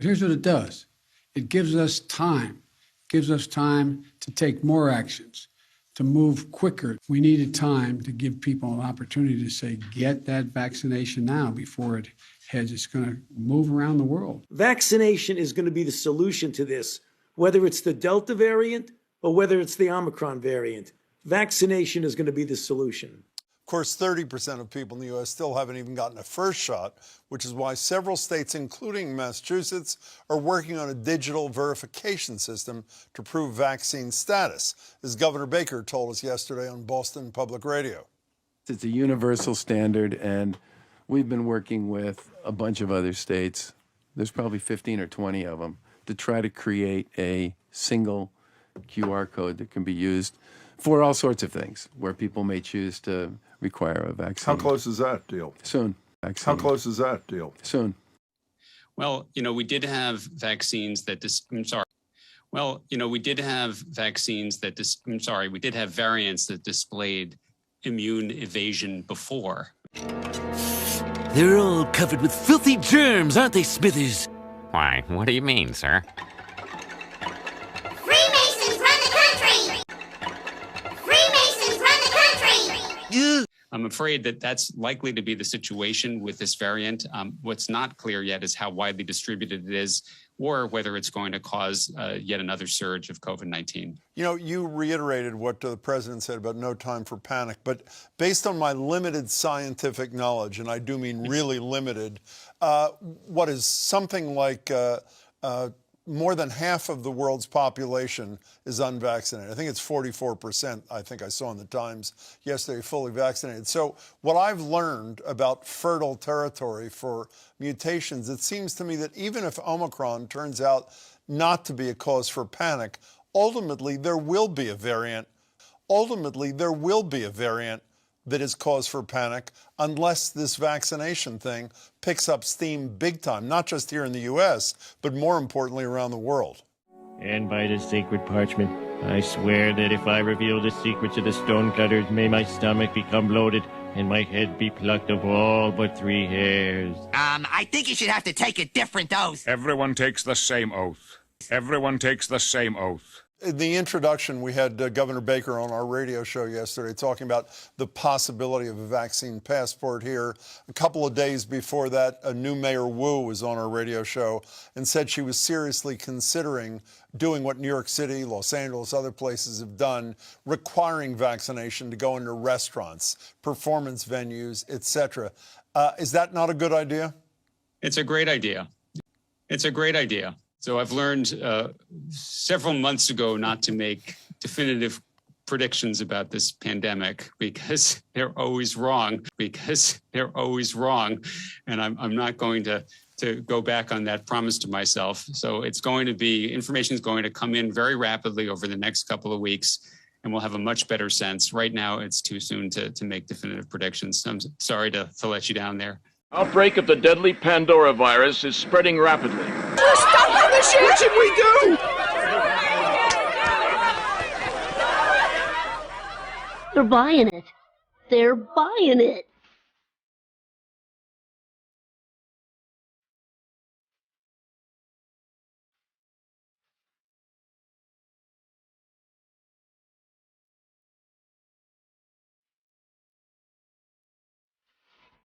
Here's what it does. It gives us time. It gives us time to take more actions, to move quicker. We needed time to give people an opportunity to say, get that vaccination now before it heads. It's going to move around the world. Vaccination is going to be the solution to this, whether it's the Delta variant or whether it's the Omicron variant. Vaccination is going to be the solution. Of course, 30% of people in the U.S. still haven't even gotten a first shot, which is why several states, including Massachusetts, are working on a digital verification system to prove vaccine status, as Governor Baker told us yesterday on Boston Public Radio. It's a universal standard, and we've been working with a bunch of other states, there's probably 15 or 20 of them, to try to create a single QR code that can be used for all sorts of things, where people may choose to require a vaccine. How close is that deal? Soon. Vaccine. How close is that deal? Soon. Well, we did have vaccines that we did have vaccines that we did have variants that displayed immune evasion before. They're all covered with filthy germs, aren't they, Smithers? Why, what do you mean, sir? Freemasons run the country! Freemasons run the country! I'm afraid that that's likely to be the situation with this variant. What's not clear yet is how widely distributed it is, or whether it's going to cause yet another surge of COVID-19. You reiterated what the president said about no time for panic, but based on my limited scientific knowledge, and I do mean really limited, what is something like more than half of the world's population is unvaccinated. I think it's 44%, I think I saw in the Times yesterday, fully vaccinated. So what I've learned about fertile territory for mutations, it seems to me that even if Omicron turns out not to be a cause for panic, ultimately there will be a variant. That is cause for panic unless this vaccination thing picks up steam big time, not just here in the U.S., but more importantly around the world. And by the sacred parchment, I swear that if I reveal the secrets of the stonecutters, may my stomach become bloated and my head be plucked of all but 3 hairs. I think you should have to take a different oath. Everyone takes the same oath. Everyone takes the same oath. In the introduction, we had Governor Baker on our radio show yesterday talking about the possibility of a vaccine passport here. A couple of days before that, a new Mayor Wu was on our radio show and said she was seriously considering doing what New York City, Los Angeles, other places have done, requiring vaccination to go into restaurants, performance venues, etc. Is that not a good idea? It's a great idea. So I've learned several months ago not to make definitive predictions about this pandemic because they're always wrong. And I'm not going to go back on that promise to myself. So information is going to come in very rapidly over the next couple of weeks, and we'll have a much better sense. Right now, it's too soon to make definitive predictions. I'm sorry to let you down there. Outbreak of the deadly Pandora virus is spreading rapidly. Stop this shit! What should we do? They're buying it.